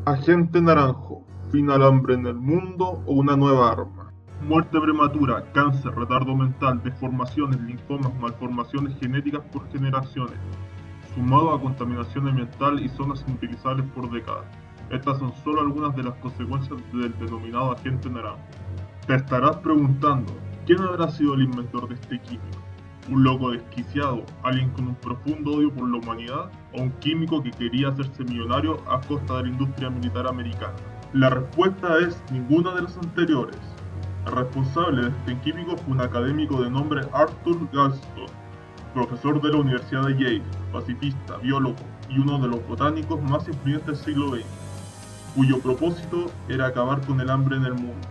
Agente Naranjo, fin al hambre en el mundo o una nueva arma. Muerte prematura, cáncer, retardo mental, deformaciones, linfomas, malformaciones genéticas por generaciones, sumado a contaminación ambiental y zonas inutilizables por décadas. Estas son solo algunas de las consecuencias del denominado agente naranjo. Te estarás preguntando, ¿quién habrá sido el inventor de este químico? ¿Un loco desquiciado, alguien con un profundo odio por la humanidad o un químico que quería hacerse millonario a costa de la industria militar americana? La respuesta es ninguna de las anteriores. El responsable de este químico fue un académico de nombre Arthur Galston, profesor de la Universidad de Yale, pacifista, biólogo y uno de los botánicos más influyentes del siglo XX, cuyo propósito era acabar con el hambre en el mundo.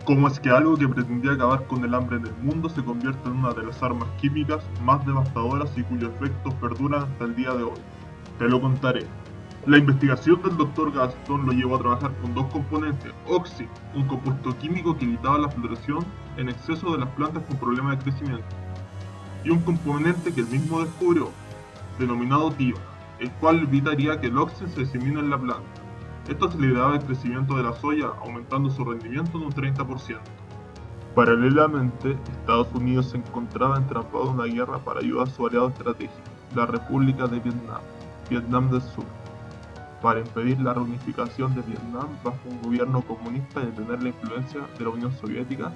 ¿Cómo es que algo que pretendía acabar con el hambre en el mundo se convierte en una de las armas químicas más devastadoras y cuyos efectos perduran hasta el día de hoy? Te lo contaré. La investigación del Dr. Gaston lo llevó a trabajar con dos componentes: Oxy, un compuesto químico que evitaba la floración en exceso de las plantas con problemas de crecimiento, y un componente que él mismo descubrió, denominado TIVA, el cual evitaría que el Oxy se disemine en la planta. Esto aceleraba el crecimiento de la soya, aumentando su rendimiento en un 30%. Paralelamente, Estados Unidos se encontraba entrampado en una guerra para ayudar a su aliado estratégico, la República de Vietnam, Vietnam del Sur, para impedir la reunificación de Vietnam bajo un gobierno comunista y detener la influencia de la Unión Soviética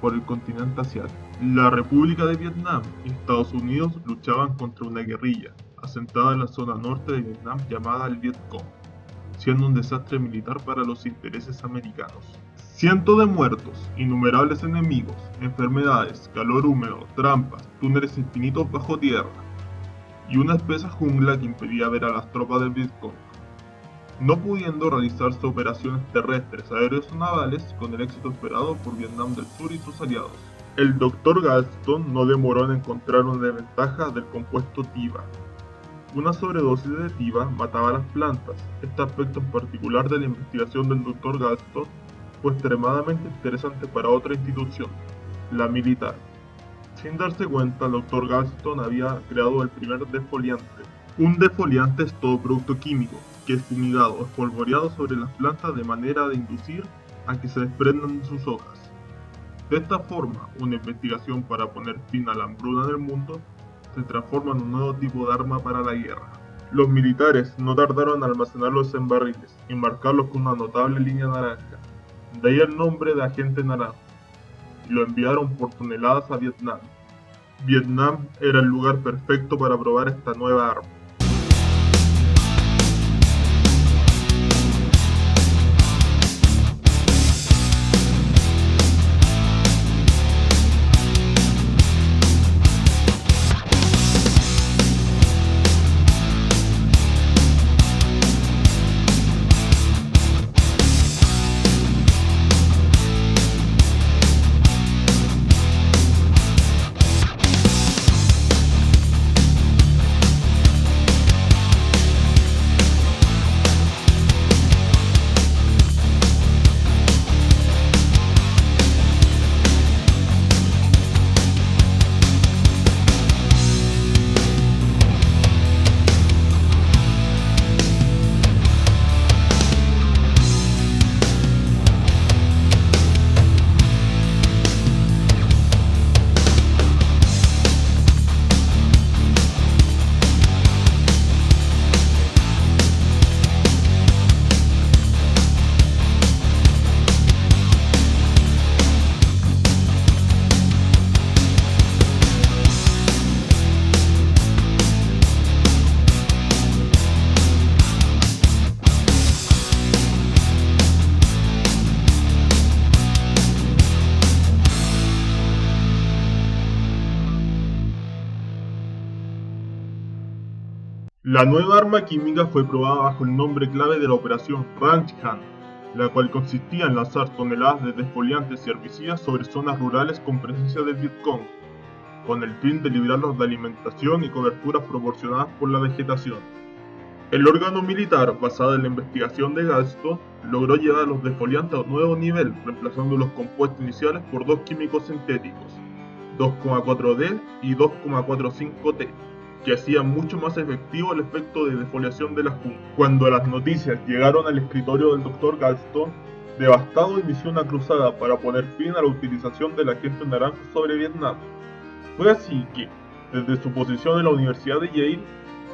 por el continente asiático. La República de Vietnam y Estados Unidos luchaban contra una guerrilla asentada en la zona norte de Vietnam llamada el Vietcong, siendo un desastre militar para los intereses americanos. Cientos de muertos, innumerables enemigos, enfermedades, calor húmedo, trampas, túneles infinitos bajo tierra y una espesa jungla que impedía ver a las tropas del Vietcong, no pudiendo realizarse operaciones terrestres, aéreas o navales con el éxito esperado por Vietnam del Sur y sus aliados. El Dr. Galston no demoró en encontrar una desventaja del compuesto TIVA. Una sobredosis de TIVA mataba a las plantas. Este aspecto en particular de la investigación del Dr. Galston fue extremadamente interesante para otra institución, la militar. Sin darse cuenta, el Dr. Galston había creado el primer defoliante. Un defoliante es todo producto químico que es fumigado o espolvoreado sobre las plantas de manera de inducir a que se desprendan de sus hojas. De esta forma, una investigación para poner fin a la hambruna en el mundo se transforma en un nuevo tipo de arma para la guerra. Los militares no tardaron en almacenarlos en barriles y marcarlos con una notable línea naranja, de ahí el nombre de agente naranjo, y lo enviaron por toneladas a Vietnam. Vietnam era el lugar perfecto para probar esta nueva arma. La nueva arma química fue probada bajo el nombre clave de la operación Ranch Hand, la cual consistía en lanzar toneladas de defoliantes y herbicidas sobre zonas rurales con presencia del Vietcong, con el fin de librarlos de alimentación y coberturas proporcionadas por la vegetación. El órgano militar, basado en la investigación de Galston, logró llevar los defoliantes a un nuevo nivel, reemplazando los compuestos iniciales por dos químicos sintéticos, 2,4-D y 2,45-T, que hacía mucho más efectivo el efecto de defoliación de las puntas. Cuando las noticias llegaron al escritorio del Dr. Galston, devastado inició una cruzada para poner fin a la utilización del agente naranja sobre Vietnam. Fue así que, desde su posición en la Universidad de Yale,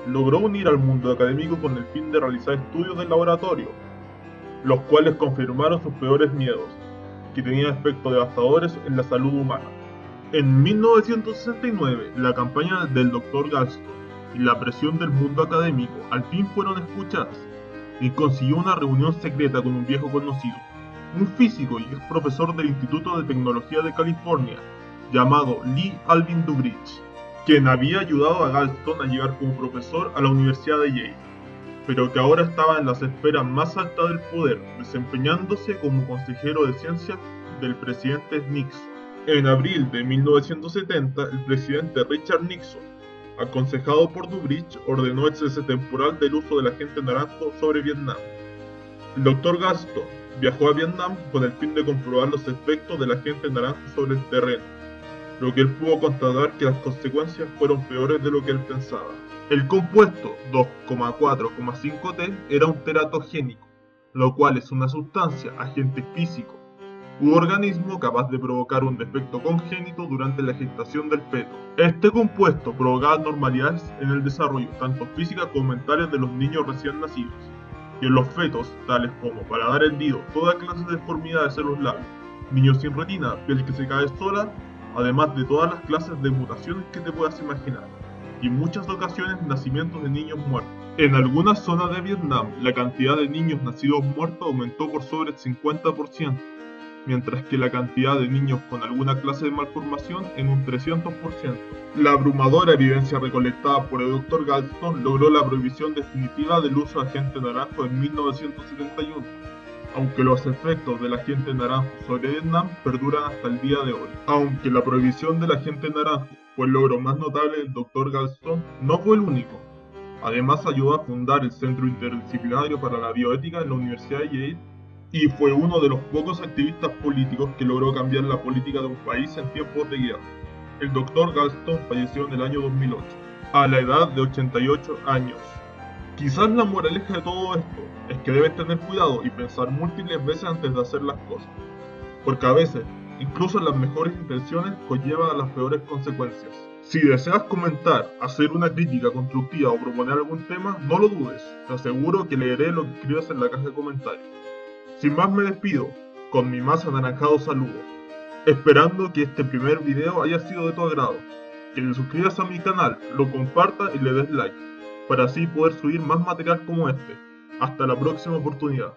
logró unir al mundo académico con el fin de realizar estudios de laboratorio, los cuales confirmaron sus peores miedos, que tenían efectos devastadores en la salud humana. En 1969, la campaña del Dr. Galston y la presión del mundo académico al fin fueron escuchadas, y consiguió una reunión secreta con un viejo conocido, un físico y ex profesor del Instituto de Tecnología de California, llamado Lee Alvin Dubrich, quien había ayudado a Galston a llegar como profesor a la Universidad de Yale, pero que ahora estaba en las esferas más altas del poder, desempeñándose como consejero de ciencia del presidente Nixon. En abril de 1970, el presidente Richard Nixon, aconsejado por Dubrich, ordenó el cese temporal del uso del agente naranjo sobre Vietnam. El Dr. Galston viajó a Vietnam con el fin de comprobar los efectos del agente naranjo sobre el terreno, lo que él pudo constatar que las consecuencias fueron peores de lo que él pensaba. El compuesto 2,4,5T era un teratogénico, lo cual es una sustancia, agente físico u organismo capaz de provocar un defecto congénito durante la gestación del feto. Este compuesto provocaba anormalidades en el desarrollo, tanto física como mental, de los niños recién nacidos, y en los fetos, tales como paladar hendido, toda clase de deformidades en los labios, niños sin retina, piel que se cae sola, además de todas las clases de mutaciones que te puedas imaginar, y en muchas ocasiones nacimientos de niños muertos. En algunas zonas de Vietnam, la cantidad de niños nacidos muertos aumentó por sobre el 50%, mientras que la cantidad de niños con alguna clase de malformación en un 300%. La abrumadora evidencia recolectada por el Dr. Galston logró la prohibición definitiva del uso de agente naranjo en 1971, aunque los efectos del agente naranjo sobre Vietnam perduran hasta el día de hoy. Aunque la prohibición del agente naranjo fue el logro más notable del Dr. Galston, no fue el único. Además ayudó a fundar el Centro Interdisciplinario para la Bioética en la Universidad de Yale, y fue uno de los pocos activistas políticos que logró cambiar la política de un país en tiempos de guerra. El Dr. Galston falleció en el año 2008, a la edad de 88 años. Quizás la moraleja de todo esto es que debes tener cuidado y pensar múltiples veces antes de hacer las cosas, porque a veces, incluso las mejores intenciones conllevan a las peores consecuencias. Si deseas comentar, hacer una crítica constructiva o proponer algún tema, no lo dudes, te aseguro que leeré lo que escribas en la caja de comentarios. Sin más me despido, con mi más anaranjado saludo, esperando que este primer video haya sido de tu agrado, que te suscribas a mi canal, lo compartas y le des like, para así poder subir más material como este. Hasta la próxima oportunidad.